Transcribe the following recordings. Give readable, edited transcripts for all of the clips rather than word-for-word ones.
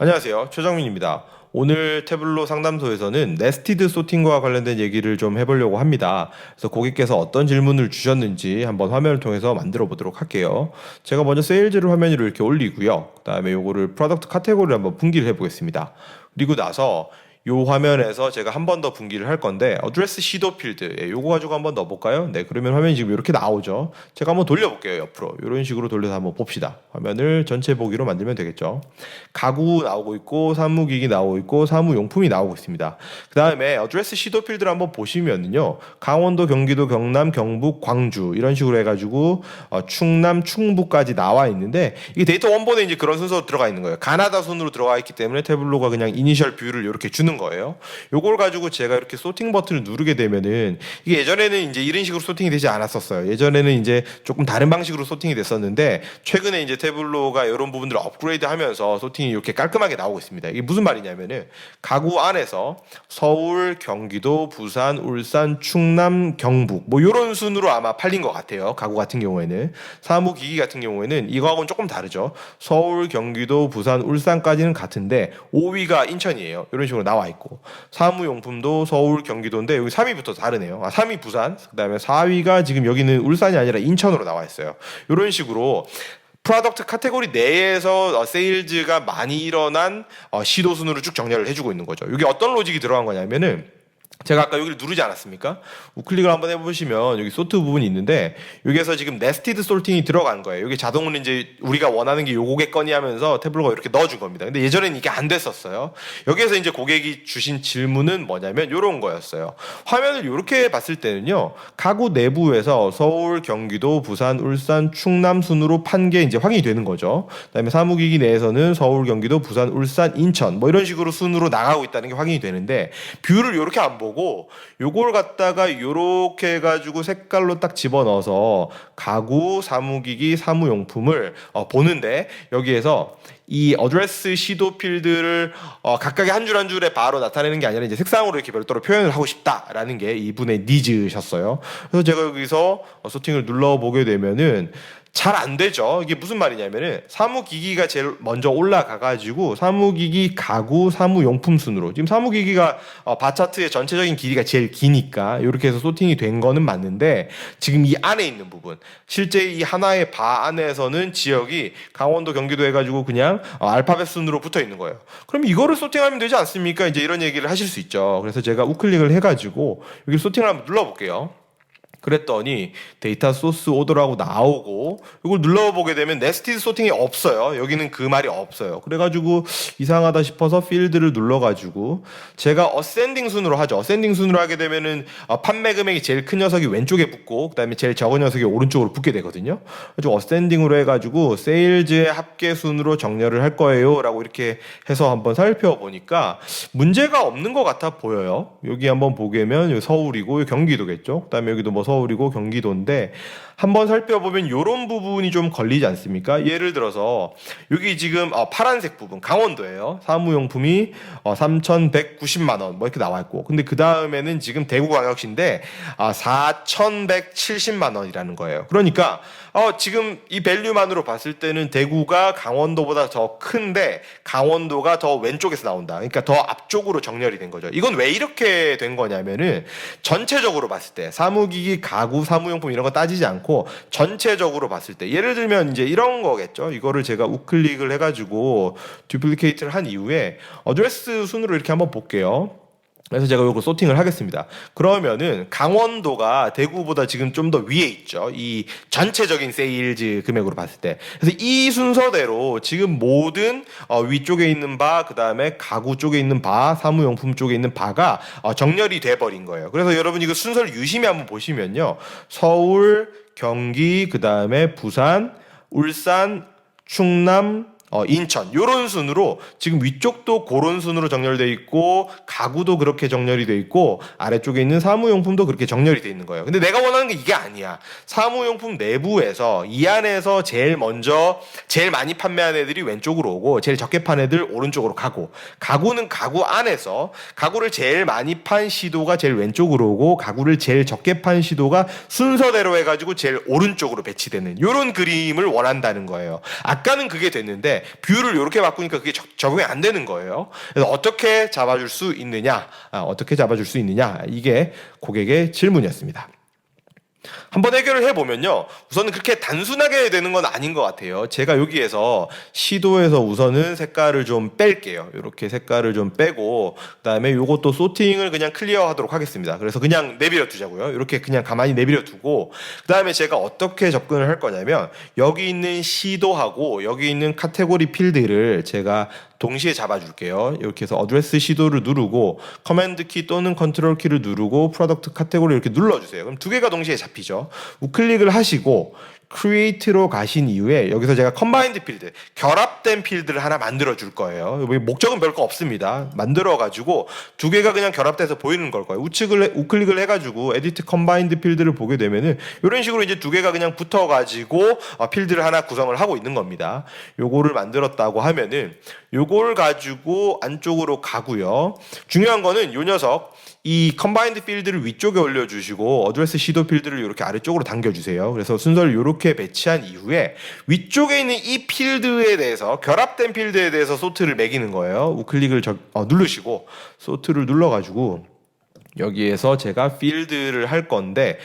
안녕하세요. 최정민입니다. 오늘 태블로 상담소에서는 네스티드 소팅과 관련된 얘기를 좀 해보려고 합니다. 그래서 고객께서 어떤 질문을 주셨는지 한번 화면을 통해서 만들어 보도록 할게요. 제가 먼저 세일즈를 화면 위로 이렇게 올리고요. 그 다음에 요거를 프로덕트 카테고리를 한번 분기를 해보겠습니다. 그리고 나서 요 화면에서 제가 한 번 더 분기를 할 건데 어드레스 시도 필드 요거 가지고 한번 넣어볼까요? 네, 그러면 화면이 지금 이렇게 나오죠. 제가 한번 돌려볼게요. 옆으로 이런 식으로 돌려서 한번 봅시다. 화면을 전체 보기로 만들면 되겠죠. 가구 나오고 있고 사무기기 나오고 있고 사무용품이 나오고 있습니다. 그 다음에 어드레스 시도 필드를 한번 보시면은요, 강원도, 경기도, 경남, 경북, 광주 이런 식으로 해가지고 충남, 충북까지 나와 있는데 이게 데이터 원본에 이제 그런 순서로 들어가 있는 거예요. 가나다 순으로 들어가 있기 때문에 태블로가 그냥 이니셜 뷰를 이렇게 주는 거예요. 요걸 가지고 제가 이렇게 소팅 버튼을 누르게 되면은 이게 예전에는 이제 이런 식으로 소팅이 되지 않았었어요. 예전에는 이제 조금 다른 방식으로 소팅이 됐었는데 최근에 이제 태블로가 이런 부분들을 업그레이드 하면서 소팅이 이렇게 깔끔하게 나오고 있습니다. 이게 무슨 말이냐면은 가구 안에서 서울, 경기도, 부산, 울산, 충남, 경북 뭐 이런 순으로 아마 팔린 것 같아요. 가구 같은 경우에는. 사무기기 같은 경우에는 이거하고는 조금 다르죠. 서울, 경기도, 부산, 울산까지는 같은데 5위가 인천이에요. 이런 식으로 나와 있고, 사무용품도 서울, 경기도인데 여기 3위부터 다르네요. 3위 부산, 그 다음에 4위가 지금 여기는 울산이 아니라 인천으로 나와 있어요. 이런 식으로 프로덕트 카테고리 내에서 세일즈가 많이 일어난 시도 순으로 쭉 정렬을 해주고 있는 거죠. 이게 어떤 로직이 들어간 거냐면은 제가 아까 여기를 누르지 않았습니까? 우클릭을 한번 해보시면 여기 소트 부분이 있는데 여기에서 지금 네스티드 솔팅이 들어간 거예요. 여기 자동으로 이제 우리가 원하는 게 요 고객건이 하면서 태블로가 이렇게 넣어준 겁니다. 근데 예전에는 이게 안 됐었어요. 여기에서 이제 고객이 주신 질문은 뭐냐면 이런 거였어요. 화면을 이렇게 봤을 때는요, 가구 내부에서 서울, 경기도, 부산, 울산, 충남 순으로 판 게 이제 확인이 되는 거죠. 그다음에 사무기기 내에서는 서울, 경기도, 부산, 울산, 인천 뭐 이런 식으로 순으로 나가고 있다는 게 확인이 되는데 뷰를 이렇게 안 보고 요걸 갖다가 요렇게 해가지고 색깔로 딱 집어넣어서 가구, 사무기기, 사무용품을 보는데 여기에서 이 어드레스 시도 필드를 각각의 한 줄 한 줄에 바로 나타내는 게 아니라 이제 색상으로 이렇게 별도로 표현을 하고 싶다라는 게 이분의 니즈셨어요. 그래서 제가 여기서 소팅을 눌러보게 되면은 잘 안 되죠. 이게 무슨 말이냐면은 사무기기가 제일 먼저 올라가가지고 사무기기, 가구, 사무용품 순으로 지금 사무기기가 바 차트의 전체적인 길이가 제일 기니까 이렇게 해서 소팅이 된 거는 맞는데 지금 이 안에 있는 부분, 실제 이 하나의 바 안에서는 지역이 강원도, 경기도 해가지고 그냥 알파벳 순으로 붙어 있는 거예요. 그럼 이거를 소팅하면 되지 않습니까? 이제 이런 얘기를 하실 수 있죠. 그래서 제가 우클릭을 해가지고 여기 소팅을 한번 눌러볼게요. 그랬더니 데이터 소스 오더라고 나오고 이걸 눌러보게 되면 네스티드 소팅이 없어요. 여기는 그 말이 없어요. 그래가지고 이상하다 싶어서 필드를 눌러가지고 제가 어센딩 순으로 하죠. 어센딩 순으로 하게 되면은 판매 금액이 제일 큰 녀석이 왼쪽에 붙고 그다음에 제일 적은 녀석이 오른쪽으로 붙게 되거든요. 그래서 어센딩으로 해가지고 세일즈의 합계 순으로 정렬을 할 거예요라고 이렇게 해서 한번 살펴보니까 문제가 없는 것 같아 보여요. 여기 한번 보게면 여기 서울이고 여기 경기도겠죠. 그다음에 여기도 뭐 서울이고 경기도인데 한번 살펴보면 이런 부분이 좀 걸리지 않습니까? 예를 들어서 여기 지금 파란색 부분 강원도예요. 사무용품이 3,190만 원 뭐 이렇게 나와 있고, 근데 그 다음에는 지금 대구광역시인데 4,170만 원이라는 거예요. 그러니까 지금 이 밸류만으로 봤을 때는 대구가 강원도보다 더 큰데 강원도가 더 왼쪽에서 나온다. 그러니까 더 앞쪽으로 정렬이 된 거죠. 이건 왜 이렇게 된 거냐면은 전체적으로 봤을 때 사무기기, 가구, 사무용품 이런 거 따지지 않고 전체적으로 봤을 때 예를 들면 이제 이런 거겠죠. 이거를 제가 우클릭을 해가지고 듀플리케이트를 한 이후에 어드레스 순으로 이렇게 한번 볼게요. 그래서 제가 요거 소팅을 하겠습니다. 그러면은 강원도가 대구보다 지금 좀 더 위에 있죠. 이 전체적인 세일즈 금액으로 봤을 때. 그래서 이 순서대로 지금 모든 위쪽에 있는 바, 그 다음에 가구 쪽에 있는 바, 사무용품 쪽에 있는 바가 정렬이 돼버린 거예요. 그래서 여러분 이거 순서를 유심히 한번 보시면요. 서울, 경기, 그 다음에 부산, 울산, 충남, 인천 요런 순으로 지금 위쪽도 그런 순으로 정렬돼 있고 가구도 그렇게 정렬이 돼 있고 아래쪽에 있는 사무용품도 그렇게 정렬이 돼 있는 거예요. 근데 내가 원하는 게 이게 아니야. 사무용품 내부에서 이 안에서 제일 먼저 제일 많이 판매한 애들이 왼쪽으로 오고 제일 적게 판 애들 오른쪽으로 가고, 가구는 가구 안에서 가구를 제일 많이 판 시도가 제일 왼쪽으로 오고 가구를 제일 적게 판 시도가 순서대로 해가지고 제일 오른쪽으로 배치되는 요런 그림을 원한다는 거예요. 아까는 그게 됐는데 때문에 뷰를 이렇게 바꾸니까 그게 적용이 안 되는 거예요. 그래서 어떻게 잡아줄 수 있느냐, 이게 고객의 질문이었습니다. 한번 해결을 해보면요. 우선은 그렇게 단순하게 되는 건 아닌 것 같아요. 제가 여기에서 시도해서 우선은 색깔을 좀 뺄게요. 이렇게 색깔을 좀 빼고 그다음에 요것도 소팅을 그냥 클리어하도록 하겠습니다. 그래서 그냥 내버려 두자고요. 이렇게 그냥 가만히 내버려 두고 그다음에 제가 어떻게 접근을 할 거냐면 여기 있는 시도하고 여기 있는 카테고리 필드를 제가 동시에 잡아줄게요. 이렇게 해서 어드레스 시도를 누르고 커맨드 키 또는 컨트롤 키를 누르고 프로덕트 카테고리 이렇게 눌러주세요. 그럼 두 개가 동시에 잡히죠. 우클릭을 하시고 크리에이트로 가신 이후에 여기서 제가 컨바인드 필드, 결합된 필드를 하나 만들어 줄 거예요. 목적은 별거 없습니다. 만들어 가지고 두 개가 그냥 결합돼서 보이는 걸 거예요. 우클릭을 해가지고 에디트 컨바인드 필드를 보게 되면은 이런 식으로 이제 두 개가 그냥 붙어 가지고 필드를 하나 구성을 하고 있는 겁니다. 요거를 만들었다고 하면은 요걸 가지고 안쪽으로 가고요. 중요한 거는 요 녀석 이 컨바인드 필드를 위쪽에 올려주시고 어드레스 시도 필드를 이렇게 아래쪽으로 당겨주세요. 그래서 순서를 이렇게 배치한 이후에 위쪽에 있는 이 필드에 대해서 결합된 필드에 대해서 소트를 매기는 거예요. 우클릭을 누르시고 소트를 눌러가지고 여기에서 제가 필드를 할 건데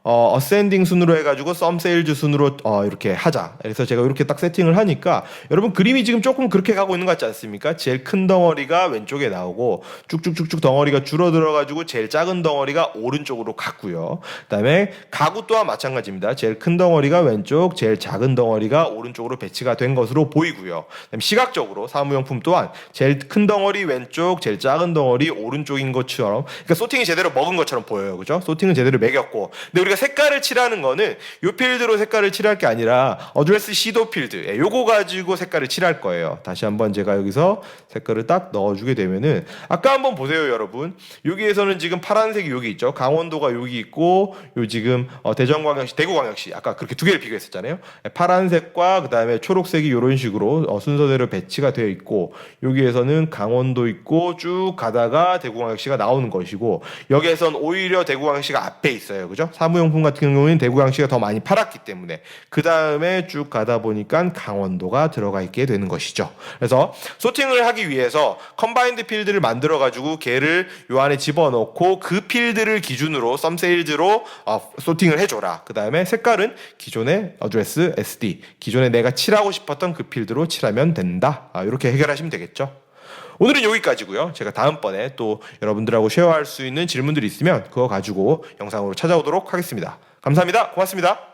어센딩 순으로 해가지고 썸 세일즈 순으로 이렇게 하자. 그래서 제가 이렇게 딱 세팅을 하니까 여러분 그림이 지금 조금 그렇게 가고 있는 것 같지 않습니까? 제일 큰 덩어리가 왼쪽에 나오고 쭉쭉쭉쭉 덩어리가 줄어들어가지고 제일 작은 덩어리가 오른쪽으로 갔고요. 그다음에 가구 또한 마찬가지입니다. 제일 큰 덩어리가 왼쪽, 제일 작은 덩어리가 오른쪽으로 배치가 된 것으로 보이고요. 그다음에 시각적으로 사무용품 또한 제일 큰 덩어리 왼쪽, 제일 작은 덩어리 오른쪽인 것처럼, 그러니까 소팅이 제대로 먹은 것처럼 보여요, 그죠? 소팅은 제대로 매겼고, 근데 우리가 색깔을 칠하는 거는 요 필드로 색깔을 칠할 게 아니라 어드레스 시도 필드, 요거 가지고 색깔을 칠할 거예요. 다시 한번 제가 여기서 색깔을 딱 넣어주게 되면은 아까 한번 보세요, 여러분. 여기에서는 지금 파란색이 여기 있죠. 강원도가 여기 있고, 요 지금 대전광역시, 대구광역시 아까 그렇게 두 개를 비교했었잖아요. 파란색과 그 다음에 초록색이 이런 식으로 순서대로 배치가 되어 있고, 여기에서는 강원도 있고 쭉 가다가 대구광역시가 나오는 것이고, 여기에선 오히려 대구광역시가 앞에 있어요, 그죠? 사무용품 같은 경우는 대구광역시가 더 많이 팔았기 때문에 그 다음에 쭉 가다 보니까 강원도가 들어가 있게 되는 것이죠. 그래서 소팅을 하기 위해서 컨바인드 필드를 만들어 가지고 걔를 요 안에 집어넣고 그 필드를 기준으로 썸세일즈로 소팅을 해줘라. 그 다음에 색깔은 기존의 어드레스 SD, 기존에 내가 칠하고 싶었던 그 필드로 칠하면 된다. 이렇게 해결하시면 되겠죠. 오늘은 여기까지고요. 제가 다음번에 또 여러분들하고 쉐어할 수 있는 질문들이 있으면 그거 가지고 영상으로 찾아오도록 하겠습니다. 감사합니다. 고맙습니다.